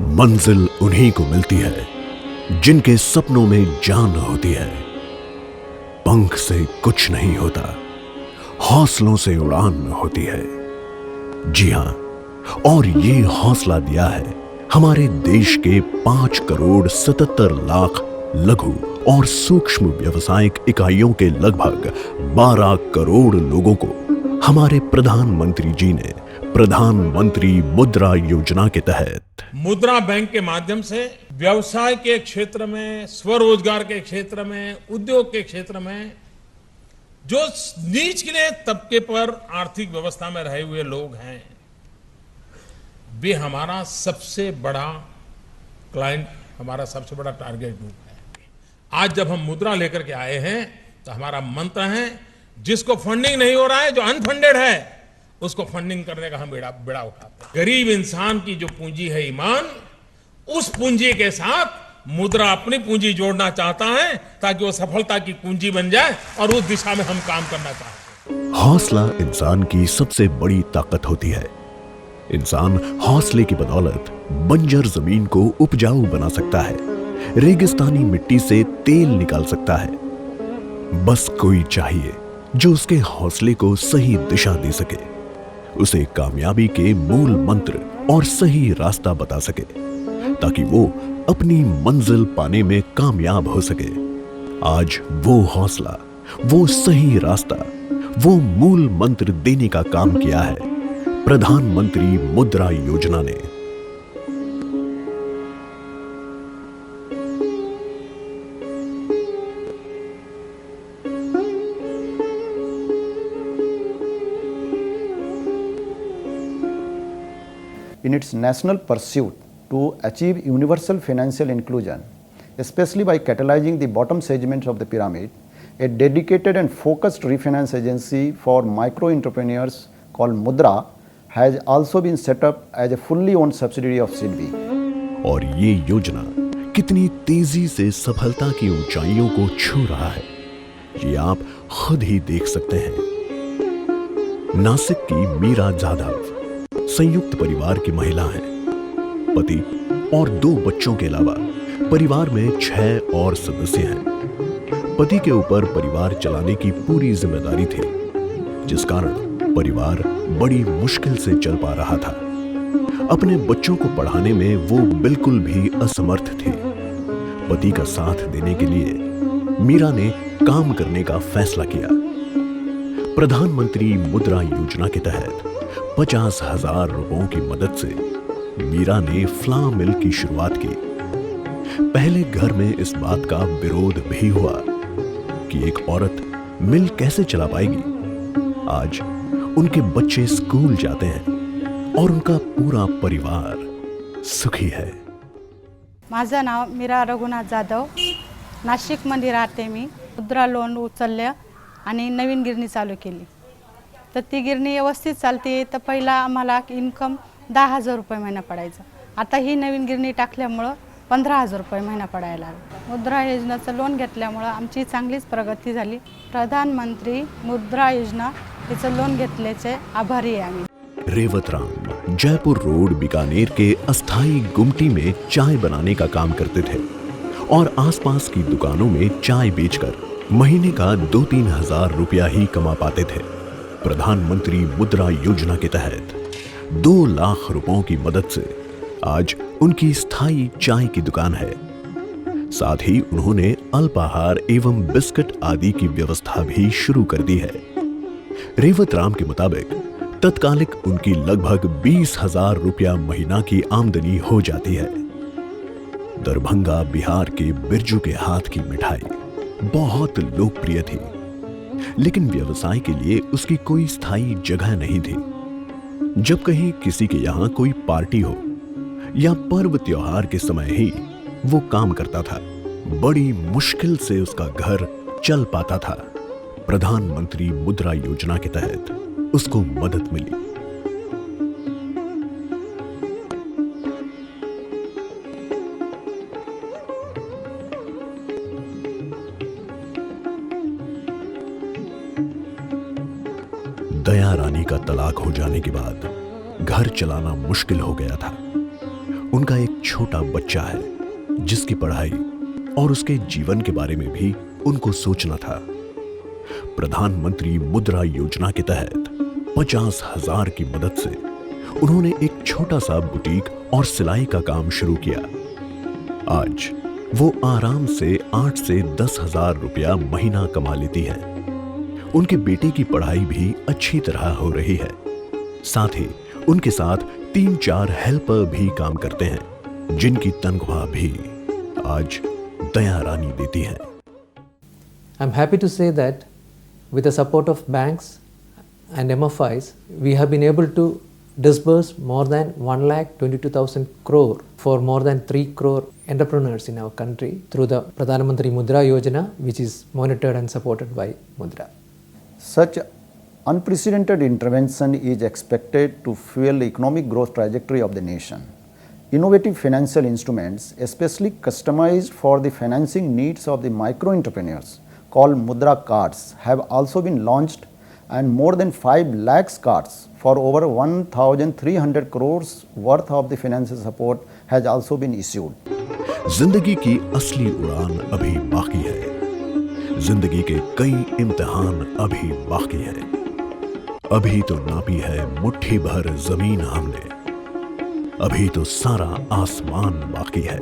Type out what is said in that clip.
मंजिल उन्हीं को मिलती है जिनके सपनों में जान होती है। पंख से कुछ नहीं होता, हौसलों से उड़ान होती है। जी हां, और ये हौसला दिया है हमारे देश के 5 करोड़ 77 लाख लघु और सूक्ष्म व्यावसायिक इकाइयों के लगभग 12 करोड़ लोगों को हमारे प्रधानमंत्री जी ने प्रधानमंत्री मुद्रा योजना के तहत मुद्रा बैंक के माध्यम से व्यवसाय के क्षेत्र में, स्वरोजगार के क्षेत्र में, उद्योग के क्षेत्र में जो निचले तबके पर आर्थिक व्यवस्था में रहे हुए लोग हैं, वे हमारा सबसे बड़ा क्लाइंट, हमारा सबसे बड़ा टारगेट ग्रुप है। आज जब हम मुद्रा लेकर के आए हैं तो हमारा मंत्र है, जिसको फंडिंग नहीं हो रहा है, जो अनफंडेड है, उसको फंडिंग करने का हम बेड़ा उठाते हैं। गरीब इंसान की जो पूंजी है ईमान, उस पूंजी के साथ मुद्रा अपनी पूंजी जोड़ना चाहता है ताकि वो सफलता की पूंजी बन जाए, और उस दिशा में हम काम करना चाहते हैं। हौसला इंसान की सबसे बड़ी ताकत होती है। इंसान हौसले की बदौलत बंजर जमीन को उपजाऊ बना सकता है, रेगिस्तानी मिट्टी से तेल निकाल सकता है। बस कोई चाहिए जो उसके हौसले को सही दिशा दे सके, उसे कामयाबी के मूल मंत्र और सही रास्ता बता सके, ताकि वो अपनी मंजिल पाने में कामयाब हो सके। आज वो हौसला, वो सही रास्ता, वो मूल मंत्र देने का काम किया है प्रधानमंत्री मुद्रा योजना ने। In its national pursuit to achieve universal financial inclusion, especially by catalyzing the bottom segments of the pyramid, a dedicated and focused refinance agency for micro entrepreneurs called Mudra has also been set up as a fully owned subsidiary of SIDBI. और ये योजना कितनी तेजी से सफलता की ऊंचाइयों को छू रहा है, ये आप खुद ही देख सकते हैं। नासिक की मीरा जाधव संयुक्त परिवार की महिला हैं। पति और 2 बच्चों के अलावा परिवार में 6 और सदस्य हैं। पति के ऊपर परिवार चलाने की पूरी जिम्मेदारी थी, जिस कारण परिवार बड़ी मुश्किल से चल पा रहा था। अपने बच्चों को पढ़ाने में वो बिल्कुल भी असमर्थ थे। पति का साथ देने के लिए मीरा ने काम करने का फैसला किया। प्रधानमंत्री मुद्रा योजना के तहत 50,000 रुपयों की मदद से मीरा ने फ्ला मिल की शुरुआत की। पहले घर में इस बात का विरोध भी हुआ कि एक औरत मिल कैसे चला पाएगी। आज उनके बच्चे स्कूल जाते हैं और उनका पूरा परिवार सुखी है। माझं नाव मीरा रघुनाथ जाधव, नाशिकमध्ये राहते मी। मुद्रा लोन उचललं आणि नवीन गिरणी चालू केली। तर ती गिरणी व्यवस्थित चालते। तर पहिला आम्हाला इन्कम 10,000 रुपये महिना पडायचा। आता ही नवीन गिरणी टाकल्यामुळे 15,000 रुपये महिना पडायला लागला। मुद्रा योजनेचं लोन घेतल्यामुळे आमची चांगलीच प्रगती झाली। प्रधानमंत्री मुद्रा योजना याचं लोन घेतल्याचे आभारी आहे आम्ही। रेवतराम जयपुर रोड बीकानेर के अस्थाई गुमटी में चाय बनाने का काम करते थे और आसपास की दुकानों में चाय बेचकर महीने का 2-3 हजार रुपया ही कमा पाते थे। प्रधानमंत्री मुद्रा योजना के तहत 2 लाख रुपयों की मदद से आज उनकी स्थायी चाय की दुकान है। साथ ही उन्होंने अल्पाहार एवं बिस्किट आदि की व्यवस्था भी शुरू कर दी है। रेवतराम के मुताबिक तत्कालिक उनकी लगभग 20,000 रुपया महीना की आमदनी हो जाती है। दरभंगा बिहार के बिरजू के हाथ की मिठाई बहुत लोकप्रिय थी, लेकिन व्यवसाय के लिए उसकी कोई स्थायी जगह नहीं थी। जब कहीं किसी के यहाँ कोई पार्टी हो या पर्व त्योहार के समय ही वो काम करता था। बड़ी मुश्किल से उसका घर चल पाता था। प्रधानमंत्री मुद्रा योजना के तहत उसको मदद मिली। दया रानी का तलाक हो जाने के बाद घर चलाना मुश्किल हो गया था। उनका एक छोटा बच्चा है जिसकी पढ़ाई और उसके जीवन के बारे में भी उनको सोचना था। प्रधानमंत्री मुद्रा योजना के तहत 50,000 की मदद से उन्होंने एक छोटा सा बुटीक और सिलाई का काम शुरू किया। आज वो आराम से 8 से 10,000 रुपया महीना कमा लेती हैं। उनके बेटे की पढ़ाई भी अच्छी तरह हो रही है। साथ ही उनके साथ 3-4 हेल्पर भी काम करते हैं, जिनकी तनख्वाह भी आज दया रानी देती हैं। I'm happy to say that with the support of banks and MFIs, we have been able to disburse more than 1,22,000 crore for more than 3 crore entrepreneurs in our country through the Pradhan Mantri Mudra Yojana, which is monitored and supported by Mudra. Such unprecedented intervention is expected to fuel the economic growth trajectory of the nation. Innovative financial instruments, especially customized for the financing needs of the micro entrepreneurs, called Mudra cards, have also been launched, and more than 5 lakhs cards for over 1,300 crores worth of the financial support has also been issued. जिंदगी की असली उड़ान अभी बाकी है। जिंदगी के कई इम्तिहान अभी बाकी है। अभी तो नापी है मुट्ठी भर जमीन हमने, अभी तो सारा आसमान बाकी है।